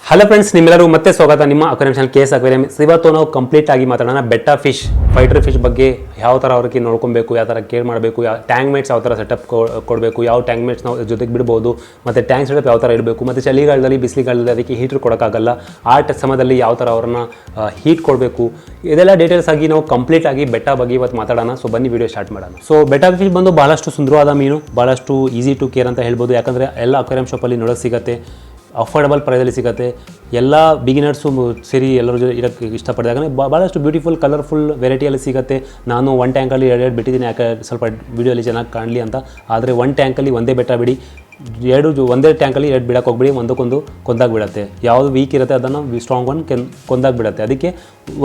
Hello friends, ನಿಮ್ಮೆಲ್ಲರಿಗೂ ಮತ್ತೆ ಸ್ವಾಗತ ನಿಮ್ಮ ಅಕ್ವೇರಿಯಂ ಚಾನಲ್ KS ಅಕ್ವೇರಿಯಂ. ಇವತ್ತು ನಾವು ಕಂಪ್ಲೀಟ್ ಆಗಿ ಮಾತಾಡೋಣ ಬೆಟ್ಟಾ ಫಿಶ್, ಫೈಟರ್ ಫಿಶ್ ಬಗ್ಗೆ. ಯಾವ ಥರ ಅವ್ರಿಗೆ ನೋಡ್ಕೊಬೇಕು, ಯಾವ ಥರ ಕೇರ್ ಮಾಡಬೇಕು, ಟ್ಯಾಂಕ್ ಮೇಟ್ಸ್ ಯಾವ ಥರ ಸೆಟಪ್ ಕೊಡಬೇಕು, ಯಾವ ಟ್ಯಾಂಕ್ ಮೇಟ್ಸ್ ನಾವು ಜೊತೆಗೆ ಬಿಡ್ಬೋದು, ಮತ್ತು ಟ್ಯಾಂಕ್ ಸೆಟಪ್ ಯಾವ ಥರ ಇಡಬೇಕು, ಮತ್ತು ಚಳಿಗಾಲದಲ್ಲಿ ಬಿಸಿಲಿಗಾಲದಲ್ಲಿ ಅದಕ್ಕೆ ಹೀಟ್ರ್ ಕೊಡೋಕ್ಕಾಗಲ್ಲ, ಆ ಸಮಯದಲ್ಲಿ ಯಾವ ಥರ ಅವ್ರನ್ನ ಹೀಟ್ ಕೊಡಬೇಕು, ಇದೆಲ್ಲ ಡೀಟೇಲ್ಸ್ ಆಗಿ ನಾವು ಕಂಪ್ಲೀಟ್ ಆಗಿ ಬೆಟ್ಟಾ ಬಗ್ಗೆ ಇವತ್ತು ಮಾತಾಡೋಣ. ಸೊ ಬನ್ನಿ ವಿಡಿಯೋ ಸ್ಟಾರ್ಟ್ ಮಾಡೋಣ. ಸೊ ಬೆಟ್ಟಾ ಫಿಶ್ ಬಂದು ಭಾಳಷ್ಟು ಸುಂದರವಾದ ಮೀನು, ಭಾಳಷ್ಟು ಈಸಿ ಟು ಕೇರ್ ಅಂತ ಹೇಳ್ಬೋದು. ಯಾಕಂದರೆ ಎಲ್ಲ ಅಕ್ವೇರಿಯಂ ಶಾಪಲ್ಲಿ ನೋಡೋಕೆ ಸಿಗುತ್ತೆ, ಅಫೋರ್ಡಬಲ್ ಪ್ರೈಸಲ್ಲಿ ಸಿಗುತ್ತೆ. ಎಲ್ಲ ಬಿಗಿನರ್ಸು ಸೇರಿ ಎಲ್ಲರೂ ಇರೋಕ್ಕೆ ಇಷ್ಟಪಡಿದಾಗ ಭಾಳಷ್ಟು ಬ್ಯೂಟಿಫುಲ್ ಕಲರ್ಫುಲ್ ವೆರೈಟಿಯಲ್ಲಿ ಸಿಗುತ್ತೆ. ನಾನು ಒನ್ ಟ್ಯಾಂಕಲ್ಲಿ ಎರಡು ಬಿಟ್ಟಿದ್ದೀನಿ, ಯಾಕೆ ಸ್ವಲ್ಪ ವೀಡಿಯೋಲಿ ಚೆನ್ನಾಗಿ ಕಾಣಲಿ ಅಂತ. ಆದರೆ ಒನ್ ಟ್ಯಾಂಕಲ್ಲಿ ಒಂದೇ ಬೆಟ್ಟ ಬಿಡಿ, ಒಂದೇ ಟ್ಯಾಂಕಲ್ಲಿ ಎರಡು ಬಿಡಕ್ಕೆ ಹೋಗ್ಬಿಡಿ, ಒಂದಕ್ಕೊಂದು ಕೊಂದಾಗ್ಬಿಡುತ್ತೆ. ಯಾವುದು ವೀಕ್ ಇರುತ್ತೆ ಅದನ್ನು ಸ್ಟ್ರಾಂಗ್ ಒನ್ ಕೊಂದಾಗ್ಬಿಡುತ್ತೆ. ಅದಕ್ಕೆ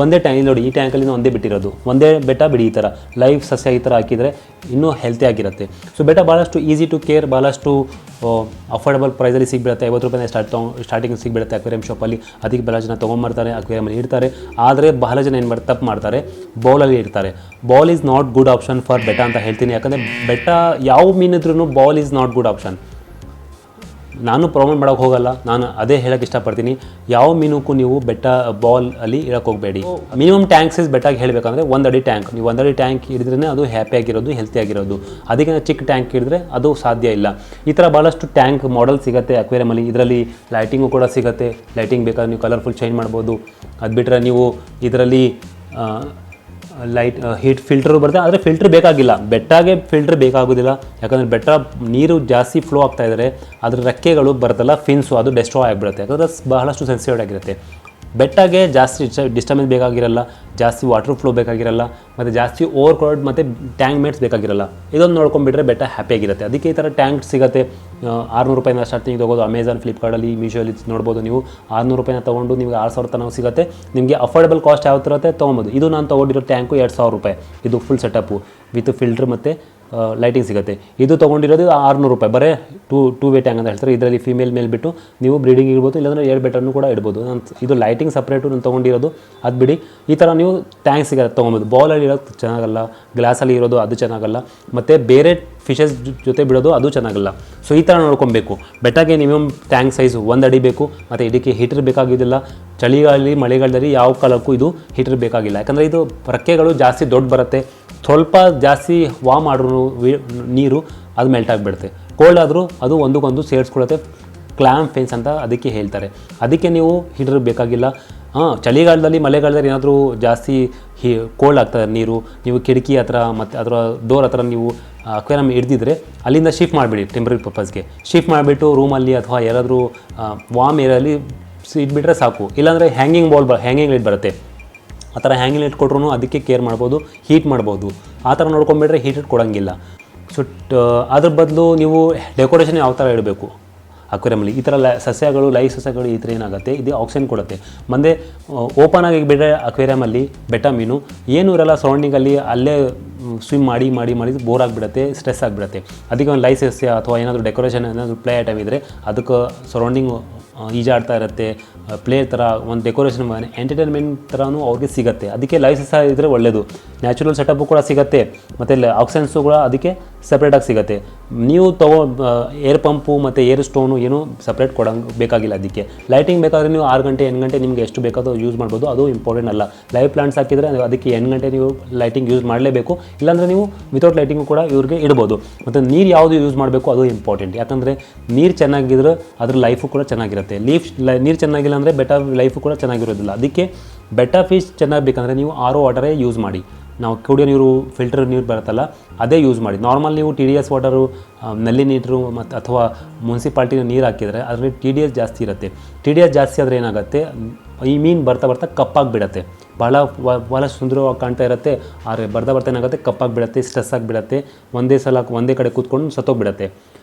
ಒಂದೇ ಟ್ಯಾಂಕ್ ನೋಡಿ, ಈ ಟ್ಯಾಂಕಲ್ಲಿ ಒಂದೇ ಬಿಟ್ಟಿರೋದು, ಒಂದೇ ಬೆಟ್ಟ ಬಿಡಿ. ಈ ಥರ ಲೈವ್ ಸಸ್ಯ ಈ ಥರ ಹಾಕಿದರೆ ಇನ್ನೂ ಹೆಲ್ತಿ ಆಗಿರುತ್ತೆ. ಸೊ ಬೆಟ್ಟ ಭಾಳಷ್ಟು ಈಸಿ ಟು ಕೇರ್, ಭಾಳಷ್ಟು ಅಫೋರ್ಡಬಲ್ ಪ್ರೈಸಲ್ಲಿ ಸಿಗ್ಬಿಡುತ್ತೆ. 50 ರೂಪಾಯಿ ಸ್ಟಾರ್ಟಿಂಗ್ ಸಿಗ್ಬಿಡುತ್ತೆ ಅಕ್ವೇರಿಯಂ ಶಾಪಲ್ಲಿ. ಅದಕ್ಕೆ ಭಾಳ ಜನ ತೊಗೊಂಬರ್ತಾರೆ, ಅಕ್ವೇರಿಯಮಲ್ಲಿ ಇಡ್ತಾರೆ. ಆದರೆ ಬಹಳ ಜನ ಏನು ತಪ್ಪು ಮಾಡ್ತಾರೆ, ಬೌಲಲ್ಲಿ ಇಡ್ತಾರೆ. Bowl is not good option for betta ಅಂತ ಹೇಳ್ತೀನಿ. ಯಾಕಂದರೆ ಬೆಟ್ಟ ಯಾವ ಮೀನಿದ್ರೂ bowl is not good option. ನಾನು ಪ್ರೊಮೋಟ್ ಮಾಡೋಕ್ಕೆ ಹೋಗಲ್ಲ, ನಾನು ಅದೇ ಹೇಳೋಕ್ಕೆ ಇಷ್ಟಪಡ್ತೀನಿ. ಯಾವ ಮೀನಕ್ಕೂ ನೀವು ಬೆಟ್ಟ ಬಾಲ್ ಅಲ್ಲಿ ಇರೋಕ್ಕೆ ಹೋಗಬೇಡಿ. ಮಿನಿಮಮ್ ಟ್ಯಾಂಕ್ ಸೈಜ್ ಬೆಟ್ಟಾಗಿ ಹೇಳಬೇಕಂದ್ರೆ 1 ಅಡಿ ಟ್ಯಾಂಕ್. ನೀವು 1 ಅಡಿ ಟ್ಯಾಂಕ್ ಹಿಡಿದ್ರೇ ಅದು ಹ್ಯಾಪಿಯಾಗಿರೋದು, ಹೆಲ್ತಿಯಾಗಿರೋದು. ಅದಕ್ಕೆ ಚಿಕ್ಕ ಟ್ಯಾಂಕ್ ಹಿಡಿದ್ರೆ ಅದು ಸಾಧ್ಯ ಇಲ್ಲ. ಈ ಥರ ಭಾಳಷ್ಟು ಟ್ಯಾಂಕ್ ಮಾಡೆಲ್ ಸಿಗುತ್ತೆ ಅಕ್ವೇರಿಯಮಲ್ಲಿ. ಇದರಲ್ಲಿ ಲೈಟಿಂಗು ಕೂಡ ಸಿಗುತ್ತೆ. ಲೈಟಿಂಗ್ ಬೇಕಾದ್ರೆ ನೀವು ಕಲರ್ಫುಲ್ ಚೇಂಜ್ ಮಾಡ್ಬೋದು. ಅದು ಬಿಟ್ಟರೆ ನೀವು ಇದರಲ್ಲಿ ಹೀಟ್ ಫಿಲ್ಟರ್ ಬರುತ್ತೆ. ಆದರೆ ಫಿಲ್ಟರ್ ಬೇಕಾಗಿಲ್ಲ, ಬೆಟ್ಟಾಗೆ ಫಿಲ್ಟರ್ ಬೇಕಾಗೋದಿಲ್ಲ. ಯಾಕಂದರೆ ಬೆಟ್ಟ ನೀರು ಜಾಸ್ತಿ ಫ್ಲೋ ಆಗ್ತಾ ಇದ್ದರೆ ಅದ್ರ ರೆಕ್ಕೆಗಳು ಬರುತ್ತಲ್ಲ, ಫಿನ್ಸು, ಅದು ಡೆಸ್ಟ್ರಾಯ್ ಆಗಿಬಿಡುತ್ತೆ. ಯಾಕಂದರೆ ಬಹಳಷ್ಟು ಸೆನ್ಸಿಟಿವ್ ಆಗಿರುತ್ತೆ. ಬೆಟ್ಟಾಗೆ ಜಾಸ್ತಿ ಡಿಸ್ಟರ್ಬೆನ್ಸ್ ಬೇಕಾಗಿರಲ್ಲ, ಜಾಸ್ತಿ ವಾಟರ್ ಫ್ಲೋ ಬೇಕಾಗಿರಲ್ಲ, ಮತ್ತು ಜಾಸ್ತಿ ಓವರ್ ಕ್ರೌಡ್ ಮತ್ತು ಟ್ಯಾಂಕ್ ಮೇಟ್ಸ್ ಬೇಕಾಗಿರಲ್ಲ. ಇದೊಂದು ನೋಡ್ಕೊಂಡ್ಬಿಟ್ರೆ ಬೆಟ್ಟ ಹ್ಯಾಪಿಯಾಗಿರುತ್ತೆ. ಅದಕ್ಕೆ ಈ ಥರ ಟ್ಯಾಂಕ್ ಸಿಗುತ್ತೆ. 600 ರೂಪಾಯಿನ ಸ್ಟಾರ್ಟಿಂಗ್ ತೊಗೋದು. ಅಮೆಝಾನ್, ಫ್ಲಿಪ್ಕಾರ್ಟಲ್ಲಿ, ಮೀಶೋಲ್ಲಿ ನೋಡ್ಬೋದು ನೀವು. 600 ರೂಪಾಯಿನ ತೊಗೊಂಡು ನಿಮಗೆ 6000 ತನಕ ಸಿಗುತ್ತೆ. ನಿಮಗೆ ಅಫೋರ್ಡಬಲ್ ಕಾಸ್ಟ್ ಯಾವ ಥರ ಇರುತ್ತೆ ತೊಗೊಬೋದು. ಇದು ನಾನು ತೊಗೊಂಡಿರೋ ಟ್ಯಾಂಕು 2000 ರೂಪಾಯಿ. ಇದು ಫುಲ್ ಸೆಟಪ್ಪು ವಿತ್ ಫಿಲ್ಟ್ರ್ ಮತ್ತು ಲೈಟಿಂಗ್ ಸಿಗುತ್ತೆ. ಇದು ತೊಗೊಂಡಿರೋದು 600 ರೂಪಾಯಿ. ಬರೀ ಟೂ ವೇ ಟ್ಯಾಂಕ್ ಅಂತ ಹೇಳ್ತಾರೆ. ಇದರಲ್ಲಿ ಫಿಮೇಲ್ ಮೇಲೆ ಬಿಟ್ಟು ನೀವು ಬ್ರೀಡಿಂಗ್ ಇಡ್ಬೋದು, ಇಲ್ಲಾಂದರೆ 2 ಬೆಟ್ಟನ್ನು ಕೂಡ ಇಡ್ಬೋದು. ಇದು ಲೈಟಿಂಗ್ ಸಪ್ರೇಟು ನಾನು ತೊಗೊಂಡಿರೋದು, ಅದು ಬಿಡಿ. ಈ ಥರ ನೀವು ಟ್ಯಾಂಕ್ ಸಿಗುತ್ತೆ ತೊಗೊಬೋದು. ಬೌಲಲ್ಲಿ ಇರೋದು ಚೆನ್ನಾಗಲ್ಲ, ಗ್ಲಾಸಲ್ಲಿ ಇರೋದು ಅದು ಚೆನ್ನಾಗಲ್ಲ, ಮತ್ತು ಬೇರೆ ಫಿಶಸ್ ಜೊತೆ ಬಿಡೋದು ಅದು ಚೆನ್ನಾಗಲ್ಲ. ಸೊ ಈ ಥರ ನೋಡ್ಕೊಬೇಕು. ಬೆಟ್ಟಗೆ ಮಿನಿಮಮ್ ಟ್ಯಾಂಕ್ ಸೈಜ್ 1 ಅಡಿ ಬೇಕು. ಮತ್ತು ಇದಕ್ಕೆ ಹೀಟರ್ ಬೇಕಾಗಿದ್ದಿಲ್ಲ. ಚಳಿಗಾಲದಲ್ಲಿ ಮಳೆಗಾಲದಲ್ಲಿ ಯಾವ ಕಾಲಕ್ಕೂ ಇದು ಹೀಟರ್ ಬೇಕಾಗಿಲ್ಲ. ಯಾಕಂದರೆ ಇದು ರೆಕ್ಕೆಗಳು ಜಾಸ್ತಿ ದೊಡ್ಡ ಬರುತ್ತೆ. ಸ್ವಲ್ಪ ಜಾಸ್ತಿ ವಾಮ್ ಆದ್ರೂ ನೀರು ಅದು ಮೆಲ್ಟ್ ಆಗಿಬಿಡುತ್ತೆ. ಕೋಲ್ಡ್ ಆದರೂ ಅದು ಒಂದಕ್ಕೊಂದು ಸೇರಿಸ್ಕೊಳ್ಳುತ್ತೆ. ಕ್ಲಾಮ್ ಫೆನ್ಸ್ ಅಂತ ಅದಕ್ಕೆ ಹೇಳ್ತಾರೆ. ಅದಕ್ಕೆ ನೀವು ಹೀಟರ್ ಬೇಕಾಗಿಲ್ಲ. ಚಳಿಗಾಲದಲ್ಲಿ ಮಳೆಗಾಲದಲ್ಲಿ ಏನಾದರೂ ಜಾಸ್ತಿ ಕೋಲ್ಡ್ ಆಗ್ತದೆ ನೀರು, ನೀವು ಕಿಟಕಿ ಹತ್ರ ಮತ್ತು ಅದರ ಡೋರ್ ಹತ್ರ ನೀವು ಅಕ್ವೇರಿಯಂ ಹಿಡ್ದಿದ್ರೆ ಅಲ್ಲಿಂದ ಶಿಫ್ಟ್ ಮಾಡಿಬಿಡಿ. ಟೆಂಪ್ರರಿ ಪರ್ಪಸ್ಗೆ ಶಿಫ್ಟ್ ಮಾಡಿಬಿಟ್ಟು ರೂಮಲ್ಲಿ ಅಥವಾ ಯಾರಾದರೂ ವಾಮ್ ಏರಿಯಲ್ಲಿ ಇಟ್ಬಿಟ್ರೆ ಸಾಕು. ಇಲ್ಲಾಂದರೆ ಹ್ಯಾಂಗಿಂಗ್ ಲೈಟ್ ಬರುತ್ತೆ. ಆ ಥರ ಹ್ಯಾಂಗಿಂಗ್ ಲೈಟ್ ಕೊಟ್ಟರು ಅದಕ್ಕೆ ಕೇರ್ ಮಾಡ್ಬೋದು, ಹೀಟ್ ಮಾಡ್ಬೋದು. ಆ ಥರ ನೋಡ್ಕೊಂಡ್ಬಿಟ್ರೆ ಹೀಟ್ ಕೊಡೋಂಗಿಲ್ಲ. ಸೊ ಅದ್ರ ಬದಲು ನೀವು ಡೆಕೋರೇಷನ್ ಯಾವ ಥರ ಇಡಬೇಕು ಅಕ್ವೇರಿಯಮಲ್ಲಿ. ಈ ಥರ ಸಸ್ಯಗಳು, ಲೈವ್ ಸಸ್ಯಗಳು ಈ ಥರ ಏನಾಗುತ್ತೆ, ಇದು ಆಕ್ಸಿಜನ್ ಕೊಡುತ್ತೆ. ಮುಂದೆ ಓಪನ್ ಆಗಿ ಬಿಟ್ಟರೆ ಅಕ್ವೇರಿಯಮಲ್ಲಿ ಬೆಟ್ಟ ಮೀನು ಏನೂ ಇರಲ್ಲ. ಸರೌಂಡಿಂಗಲ್ಲಿ ಅಲ್ಲೇ ಸ್ವಿಮ್ ಮಾಡಿ ಮಾಡಿ ಮಾಡಿ ಬೋರ್ ಆಗಿಬಿಡುತ್ತೆ, ಸ್ಟ್ರೆಸ್ ಆಗಿಬಿಡುತ್ತೆ. ಅದಕ್ಕೆ ಒಂದು ಲೈವ್ ಸಸ್ಯ ಅಥವಾ ಏನಾದರೂ ಡೆಕೋರೇಷನ್ ಏನಾದರೂ ಪ್ಲೇ ಐಟಮ್ ಇದ್ದರೆ ಅದಕ್ಕೆ ಸರೌಂಡಿಂಗ್ ಈಜಾಡ್ತಾ ಇರುತ್ತೆ, ಪ್ಲೇ ಥರ ಒಂದು ಡೆಕೋರೇಷನ್ ಎಂಟರ್ಟೈನ್ಮೆಂಟ್ ಥರನೂ ಅವ್ರಿಗೆ ಸಿಗುತ್ತೆ. ಅದಕ್ಕೆ ಲೈವ್ ಸಸ್ಯ ಇದ್ದರೆ ಒಳ್ಳೆಯದು. ನ್ಯಾಚುರಲ್ ಸೆಟಪ್ಪು ಕೂಡ ಸಿಗುತ್ತೆ, ಮತ್ತು ಆಕ್ಸಿಜನ್ಸು ಕೂಡ ಅದಕ್ಕೆ ಸಪ್ರೇಟಾಗಿ ಸಿಗುತ್ತೆ. ನೀವು ಏರ್ ಪಂಪು ಮತ್ತು ಏರ್ ಸ್ಟೋನು ಏನೂ ಸಪ್ರೇಟ್ ಕೊಡೋಂಗೆ ಬೇಕಾಗಿಲ್ಲ. ಅದಕ್ಕೆ ಲೈಟಿಂಗ್ ಬೇಕಾದರೆ ನೀವು 6 ಗಂಟೆ 8 ಗಂಟೆ ನಿಮಗೆ ಎಷ್ಟು ಬೇಕಾದೋ ಯೂಸ್ ಮಾಡ್ಬೋದು. ಅದು ಇಂಪಾರ್ಟೆಂಟ್ ಅಲ್ಲ. ಲೈವ್ ಪ್ಲಾಂಟ್ಸ್ ಹಾಕಿದರೆ ಅದಕ್ಕೆ 8 ಗಂಟೆ ನೀವು ಲೈಟಿಂಗ್ ಯೂಸ್ ಮಾಡಲೇಬೇಕು. ಇಲ್ಲಾಂದರೆ ನೀವು ವಿತೌಟ್ ಲೈಟಿಂಗು ಕೂಡ ಇವ್ರಿಗೆ ಇಡ್ಬೋದು. ಮತ್ತು ನೀರು ಯಾವುದು ಯೂಸ್ ಮಾಡಬೇಕು ಅದು ಇಂಪಾರ್ಟೆಂಟ್. ಯಾಕಂದರೆ ನೀರು ಚೆನ್ನಾಗಿದ್ರೆ ಅದ್ರ ಲೈಫು ಕೂಡ ಚೆನ್ನಾಗಿರುತ್ತೆ. ನೀರು ಚೆನ್ನಾಗಿಲ್ಲ ಅಂದರೆ ಬೆಟ್ಟ ಲೈಫು ಕೂಡ ಚೆನ್ನಾಗಿರೋದಿಲ್ಲ. ಅದಕ್ಕೆ ಬೆಟ್ಟ ಫಿಶ್ ಚೆನ್ನಾಗಿ ಬೇಕಂದರೆ ನೀವು RO ವಾಟರೇ ಯೂಸ್ ಮಾಡಿ. ನಾವು ಕುಡಿಯೋ ನೀರು, ಫಿಲ್ಟರ್ ನೀರು ಬರುತ್ತಲ್ಲ ಅದೇ ಯೂಸ್ ಮಾಡಿ. ನಾರ್ಮಲ್ ನೀವು TDS ವಾಟರು, ನಲ್ಲಿ ನೀರು ಮತ್ತು ಅಥವಾ ಮುನ್ಸಿಪಾಲ್ಟಿ ನೀರು ಹಾಕಿದರೆ ಅದರಲ್ಲಿ TDS ಜಾಸ್ತಿ ಇರುತ್ತೆ. TDS ಜಾಸ್ತಿ ಆದರೆ ಏನಾಗುತ್ತೆ, ಈ ಮೀನು ಬರ್ತಾ ಕಪ್ಪಾಗಿಬಿಡತ್ತೆ. ಭಾಳ ಸುಂದರವಾಗಿ ಕಾಣ್ತಾ ಇರುತ್ತೆ. ಆದರೆ ಬರ್ತಾ ಏನಾಗುತ್ತೆ, ಕಪ್ಪಾಗಿಬಿಡತ್ತೆ, ಸ್ಟ್ರೆಸ್ ಆಗಿಬಿಡತ್ತೆ. ಒಂದೇ ಕಡೆ ಕೂತ್ಕೊಂಡು ಸತ್ತೋಗ್ಬಿಡತ್ತೆ.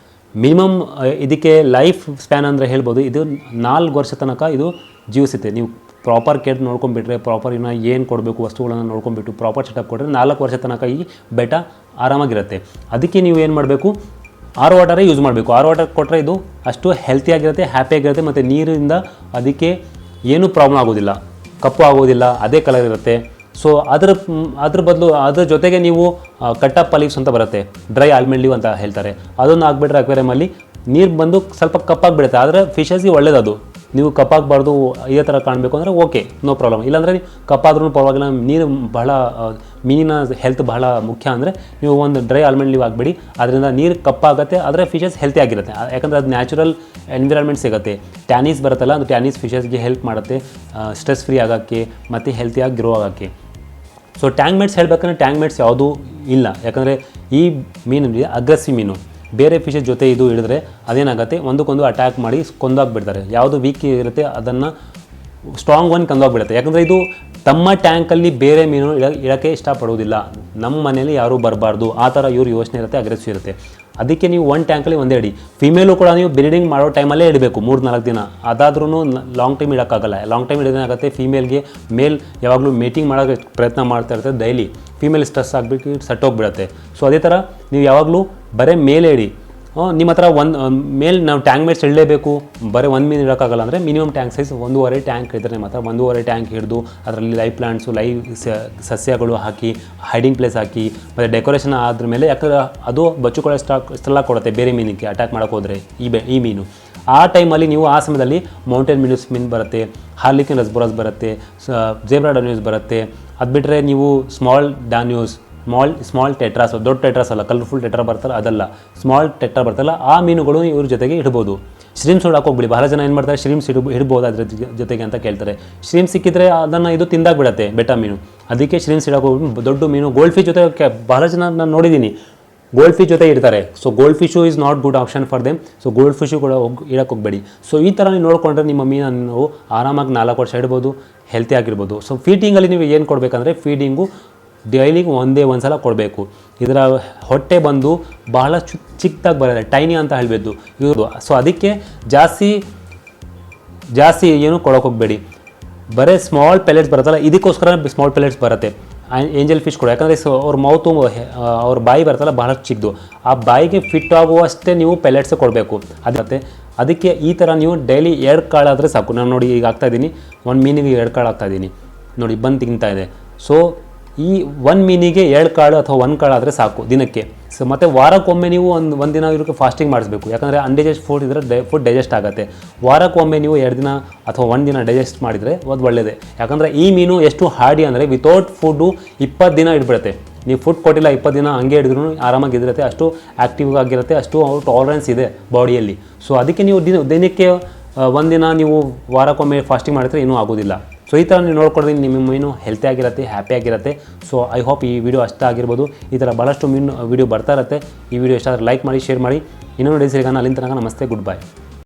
ಮಿನಿಮಮ್ ಇದಕ್ಕೆ ಲೈಫ್ ಸ್ಪ್ಯಾನ್ ಅಂದರೆ ಹೇಳ್ಬೋದು, ಇದು 4 ವರ್ಷ ತನಕ ಇದು ಜೀವಿಸುತ್ತೆ. ನೀವು ಪ್ರಾಪರ್ ಕೇರ್ ನೋಡ್ಕೊಂಡ್ಬಿಟ್ರೆ, ಪ್ರಾಪರ್ ಇನ್ನು ಏನು ಕೊಡಬೇಕು ವಸ್ತುಗಳನ್ನು ನೋಡ್ಕೊಂಡ್ಬಿಟ್ಟು ಪ್ರಾಪರ್ ಸೆಟಪ್ ಕೊಟ್ಟರೆ 4 ವರ್ಷ ತನಕ ಈ ಬೆಟ್ಟ ಆರಾಮಾಗಿರುತ್ತೆ. ಅದಕ್ಕೆ ನೀವು ಏನು ಮಾಡಬೇಕು, RO ವಾಟರೇ ಯೂಸ್ ಮಾಡಬೇಕು. RO ವಾಟರ್ ಕೊಟ್ಟರೆ ಇದು ಅಷ್ಟು ಹೆಲ್ತಿಯಾಗಿರುತ್ತೆ, ಹ್ಯಾಪಿಯಾಗಿರುತ್ತೆ. ಮತ್ತು ನೀರಿಂದ ಅದಕ್ಕೆ ಏನೂ ಪ್ರಾಬ್ಲಮ್ ಆಗೋದಿಲ್ಲ, ಕಪ್ಪು ಆಗೋದಿಲ್ಲ, ಅದೇ ಕಲರ್ ಇರುತ್ತೆ. ಸೊ ಅದ್ರ ಬದಲು ಅದ್ರ ಜೊತೆಗೆ ನೀವು ಕಟ್ಟಪ್ ಲೀವ್ಸ್ ಅಂತ ಬರುತ್ತೆ, ಡ್ರೈ ಆಲ್ಮಂಡ್ ಲೀವ್ ಅಂತ ಹೇಳ್ತಾರೆ. ಅದನ್ನು ಹಾಕ್ಬಿಟ್ರೆ ಅಕ್ವೇರಿಯಮಲ್ಲಿ ನೀರು ಬಂದು ಸ್ವಲ್ಪ ಕಪ್ಪಾಗಿಬಿಡುತ್ತೆ. ಆದರೆ ಫಿಶಸ್ಗೆ ಒಳ್ಳೇದದು. ನೀವು ಕಪ್ಪಾಗಬಾರ್ದು ಇದೇ ಥರ ಕಾಣಬೇಕು ಅಂದರೆ ಓಕೆ, ನೋ ಪ್ರಾಬ್ಲಮ್. ಇಲ್ಲಾಂದರೆ ಕಪ್ಪಾದ್ರೂ ಪರವಾಗಿಲ್ಲ, ನೀರು ಬಹಳ ಮೀನಿನ ಹೆಲ್ತ್ ಬಹಳ ಮುಖ್ಯ ಅಂದರೆ ನೀವು ಒಂದು ಡ್ರೈ ಆಲ್ಮಂಡ್ ಲೀವ್ ಹಾಕ್ಬಿಡಿ. ಅದರಿಂದ ನೀರು ಕಪ್ಪಾಗುತ್ತೆ, ಆದರೆ ಫಿಶಸ್ ಹೆಲ್ತಿ ಆಗಿರುತ್ತೆ. ಯಾಕಂದರೆ ಅದು ನ್ಯಾಚುರಲ್ ಎನ್ವಿರಾನ್ಮೆಂಟ್ ಸಿಗುತ್ತೆ. ಟ್ಯಾನೀಸ್ ಬರುತ್ತಲ್ಲ, ಅದು ಟ್ಯಾನೀಸ್ ಫಿಶಸ್ಗೆ ಹೆಲ್ಪ್ ಮಾಡುತ್ತೆ ಸ್ಟ್ರೆಸ್ ಫ್ರೀ ಆಗೋಕ್ಕೆ ಮತ್ತು ಹೆಲ್ತಿಯಾಗಿ ಗ್ರೋ ಆಗೋಕ್ಕೆ. ಸೊ ಟ್ಯಾಂಕ್ ಮೇಟ್ಸ್ ಹೇಳಬೇಕಂದ್ರೆ ಟ್ಯಾಂಕ್ ಮೇಟ್ಸ್ ಯಾವುದೂ ಇಲ್ಲ. ಯಾಕಂದರೆ ಈ ಮೀನು ಅಗ್ರೆಸಿವ್ ಮೀನು, ಬೇರೆ ಫಿಶಸ್ ಜೊತೆ ಇದು ಹಿಡಿದ್ರೆ ಅದೇನಾಗುತ್ತೆ, ಒಂದಕ್ಕೊಂದು ಅಟ್ಯಾಕ್ ಮಾಡಿ ಕೊಂದೋಗ್ಬಿಡ್ತಾರೆ. ಯಾವುದು ವೀಕ್ ಇರುತ್ತೆ ಅದನ್ನು ಸ್ಟ್ರಾಂಗ್ ಒನ್ ಕೊಂದೋಗ್ಬಿಡುತ್ತೆ. ಯಾಕಂದರೆ ಇದು ತಮ್ಮ ಟ್ಯಾಂಕಲ್ಲಿ ಬೇರೆ ಮೀನು ಇಡೋಕ್ಕೆ ಇಷ್ಟಪಡೋದಿಲ್ಲ. ನಮ್ಮ ಮನೇಲಿ ಯಾರೂ ಬರಬಾರ್ದು ಆ ಥರ ಇವ್ರ ಯೋಚನೆ ಇರುತ್ತೆ, ಅಗ್ರೆಸಿವ್ ಇರುತ್ತೆ. ಅದಕ್ಕೆ ನೀವು ಒಂದು ಟ್ಯಾಂಕಲ್ಲಿ ಒಂದೇ ಇಡಿ. ಫಿಮೇಲು ಕೂಡ ನೀವು ಬ್ರೀಡಿಂಗ್ ಮಾಡೋ ಟೈಮಲ್ಲೇ ಇಡಬೇಕು 3-4 ದಿನ. ಅದಾದ್ರೂ ಲಾಂಗ್ ಟೈಮ್ ಇಡೋಕ್ಕಾಗಲ್ಲ. ಲಾಂಗ್ ಟೈಮ್ ಇಡೋದೇನಾಗುತ್ತೆ, ಫೀಮೇಲ್ಗೆ ಮೇಲ್ ಯಾವಾಗಲೂ ಮೀಟಿಂಗ್ ಮಾಡೋಕ್ಕೆ ಪ್ರಯತ್ನ ಮಾಡ್ತಾ ಇರ್ತದೆ ಡೈಲಿ. ಫೀಮೇಲ್ ಸ್ಟ್ರೆಸ್ ಆಗಿಬಿಟ್ಟು ಸಟ್ಟೋಗ್ಬಿಡುತ್ತೆ. ಸೊ ಅದೇ ಥರ ನೀವು ಯಾವಾಗಲೂ ಬರೀ ಮೇಲೆ ಇಡಿ. ನಿಮ್ಮ ಹತ್ರ ಒಂದು ಮೇಲೆ ನಾವು ಟ್ಯಾಂಕ್ ಮೇಟ್ಸ್ ಇಡಲೇಬೇಕು, ಬರೀ ಒಂದು ಮೀನು ಇಡೋಕ್ಕಾಗಲ್ಲ ಅಂದರೆ ಮಿನಿಮಮ್ ಟ್ಯಾಂಕ್ ಸೈಜ್ 1.5 ಟ್ಯಾಂಕ್ ಇದ್ದರೆ ನಿಮ್ಮ ಹತ್ರ 1.5 ಟ್ಯಾಂಕ್ ಹಿಡಿದು ಅದರಲ್ಲಿ ಲೈವ್ ಪ್ಲಾಂಟ್ಸು, ಲೈವ್ ಸಸ್ಯಗಳು ಹಾಕಿ, ಹೈಡಿಂಗ್ ಪ್ಲೇಸ್ ಹಾಕಿ, ಮತ್ತು ಡೆಕೋರೇಷನ್ ಆದ್ರ ಮೇಲೆ, ಯಾಕಂದರೆ ಅದು ಬಚ್ಚುಕೊಳ್ಳೋ ಇಷ್ಟೆಲ್ಲ ಕೊಡುತ್ತೆ ಬೇರೆ ಮೀನಿಗೆ ಅಟ್ಯಾಕ್ ಮಾಡೋಕೆ ಹೋದರೆ ಈ ಮೀನು. ಆ ಟೈಮಲ್ಲಿ ನೀವು ಆ ಸಮಯದಲ್ಲಿ ಮೌಂಟೇನ್ ಮೀನು ಬರುತ್ತೆ, ಹಾರ್ಲಿಕನ್ ರಸ್ಬೋರಸ್ ಬರುತ್ತೆ, ಜೇಬ್ರಾ ಡಾನ್ಯೂಸ್ ಬರುತ್ತೆ. ಅದು ಬಿಟ್ಟರೆ ನೀವು ಸ್ಮಾಲ್ ಡಾನ್ಯೂಸ್, ಸ್ಮಾಲ್ ಟೆಟ್ರಾಸ್, ದೊಡ್ಡ ಟೆಟ್ರಾಸ್ ಅಲ್ಲ, ಕಲರ್ಫುಲ್ ಟೆಟ್ರಾ ಬರ್ತಾರೆ ಅದಲ್ಲ, ಸ್ಮಾಲ್ ಟೆಟ್ರಾ ಬರ್ತಲ್ಲ, ಆ ಮೀನುಗಳು ಇವ್ರ ಜೊತೆಗೆ ಇಡ್ಬೋದು. ಶ್ರೀಮ್ಸ್ ಹೊಡಕ್ಕೆ ಹೋಗ್ಬಿಡಿ. ಬಹಳ ಜನ ಏನು ಮಾಡ್ತಾರೆ, ಶ್ರೀಮ್ಸ್ ಇಡ್ಬೋದು ಅದ್ರ ಜೊತೆಗೆ ಅಂತ ಕೇಳ್ತಾರೆ. ಶ್ರೀಮ್ಸ್ ಸಿಕ್ಕಿದ್ರೆ ಅದನ್ನು ಇದು ತಿಂದಾಗ್ಬಿಡತ್ತೆ ಬೆಟ್ಟ ಮೀನು. ಅದಕ್ಕೆ ಶ್ರೀಮ್ಸ್ ಇಡಕ್ಕೆ ಹೋಗ್ಬಿಟ್ಟು ದೊಡ್ಡ ಮೀನು, ಗೋಲ್ಡ್ ಫಿಶ್ ಜೊತೆ ಬಹಳ ಜನ ನಾನು ನೋಡಿದ್ದೀನಿ ಗೋಲ್ಡ್ ಫಿಶ್ ಜೊತೆ ಇಡ್ತಾರೆ. So gold fish is not good option for them. So gold fish ಕೂಡ ಇಡಕ್ಕೆ ಹೋಗಬೇಡಿ. ಸೊ ಈ ಥರ ನೀವು ನೋಡಿಕೊಂಡ್ರೆ ನಿಮ್ಮ ಮೀನನ್ನು ನೀವು ಆರಾಮಾಗಿ 4 ವರ್ಷ ಇಡ್ಬೋದು, ಹೆಲ್ತಿ ಆಗಿರ್ಬೋದು. ಸೊ ಫೀಡಿಂಗಲ್ಲಿ ನೀವು ಏನು ಕೊಡಬೇಕಂದ್ರೆ, ಫೀಡಿಂಗು ಡೈಲಿಗೆ ಒಂದು ಸಲ ಕೊಡಬೇಕು. ಇದರ ಹೊಟ್ಟೆ ಬಂದು ಬಹಳ ಚಿಕ್ಕದಾಗಿ ಬರುತ್ತೆ, ಟೈನಿ ಅಂತ ಹೇಳ್ಬೋದು ಇವರು. ಸೊ ಅದಕ್ಕೆ ಜಾಸ್ತಿ ಏನು ಕೊಡೋಕೆ ಹೋಗಬೇಡಿ. ಬರೀ ಸ್ಮಾಲ್ ಪೆಲೆಟ್ಸ್ ಬರುತ್ತಲ್ಲ, ಇದಕ್ಕೋಸ್ಕರ ಸ್ಮಾಲ್ ಪೆಲೆಟ್ಸ್ ಬರುತ್ತೆ ಏಂಜಲ್ ಫಿಶ್ ಕೂಡ. ಯಾಕಂದರೆ ಅವ್ರ ಮೌತು, ಅವ್ರ ಬಾಯಿ ಬರುತ್ತಲ್ಲ ಬಹಳ ಚಿಕ್ಕದು, ಆ ಬಾಯಿಗೆ ಫಿಟ್ ಆಗುವಷ್ಟೇ ನೀವು ಪೆಲೆಟ್ಸ್ ಕೊಡಬೇಕು. ಅದಕ್ಕೆ ಈ ಥರ ನೀವು ಡೈಲಿ 2 ಕಾಳಾದರೆ ಸಾಕು. ನಾನು ನೋಡಿ ಈಗ ಹಾಕ್ತಾಯಿದ್ದೀನಿ, 1 ಮೀನಿಗೆ 2 ಕಾಳು ಹಾಕ್ತಾಯಿದ್ದೀನಿ ನೋಡಿ, ಬಂದು ತಿಂತಾ ಇದೆ. ಸೊ ಈ 1 ಮೀನಿಗೆ 2 ಕಾಳು ಅಥವಾ 1 ಕಾಳು ಆದರೆ ಸಾಕು ದಿನಕ್ಕೆ. ಸೊ ಮತ್ತು ವಾರಕ್ಕೊಮ್ಮೆ ನೀವು ಒಂದು ದಿನ ಇವ್ರಿಗೆ ಫಾಸ್ಟಿಂಗ್ ಮಾಡಿಸ್ಬೇಕು. ಯಾಕಂದರೆ ಅನ್ಡೈಜೆಸ್ಟ್ ಫುಡ್ ಇದ್ದರೆ ಫುಡ್ ಡೈಜೆಸ್ಟ್ ಆಗುತ್ತೆ. ವಾರಕ್ಕೊಮ್ಮೆ ನೀವು 2 ದಿನ ಅಥವಾ 1 ದಿನ ಡೈಜೆಸ್ಟ್ ಮಾಡಿದರೆ ಅದು ಒಳ್ಳೆಯದೇ. ಯಾಕಂದರೆ ಈ ಮೀನು ಎಷ್ಟು ಹಾರ್ಡಿ ಅಂದರೆ ವಿತೌಟ್ ಫುಡ್ಡು 20 ದಿನ ಇಟ್ಬಿಡುತ್ತೆ. ನೀವು ಫುಡ್ ಕೊಟ್ಟಿಲ್ಲ 20 ದಿನ ಹಂಗೆ ಹಿಡಿದ್ರೂ ಆರಾಮಾಗಿರುತ್ತೆ, ಅಷ್ಟು ಆ್ಯಕ್ಟಿವ್ ಆಗಿರುತ್ತೆ, ಅಷ್ಟು ಅವ್ರ ಟಾಲರೆನ್ಸ್ ಇದೆ ಬಾಡಿಯಲ್ಲಿ. ಸೊ ಅದಕ್ಕೆ ನೀವು ದಿನಕ್ಕೆ 1 ದಿನ ನೀವು ವಾರಕ್ಕೊಮ್ಮೆ ಫಾಸ್ಟಿಂಗ್ ಮಾಡಿದ್ರೆ ಇನ್ನೂ ಆಗೋದಿಲ್ಲ. ಸೊ ಈ ಥರ ನೀವು ನೋಡ್ಕೊಡ್ರಿ, ನಿಮ್ಮ ಮೀನು ಹೆಲ್ತಿ ಆಗಿರುತ್ತೆ, ಹ್ಯಾಪಿ ಆಗಿರುತ್ತೆ. ಸೊ ಐ ಹೋಪ್ ಈ ವಿಡಿಯೋ ಅಷ್ಟ ಆಗಿರ್ಬೋದು. ಈ ಥರ ಭಾಳಷ್ಟು ಮೀನು ವಿಡಿಯೋ ಬರ್ತಾ ಇರುತ್ತೆ. ಈ ವಿಡಿಯೋ ಇಷ್ಟ ಆದರೆ ಲೈಕ್ ಮಾಡಿ, ಶೇರ್ ಮಾಡಿ. ಇನ್ನೊಂದು ಡೇಸ್ ಸಿಗೋಣ. ಅಲ್ಲಿಂದ ತನಕ ನಮಸ್ತೆ, ಗುಡ್ ಬೈ.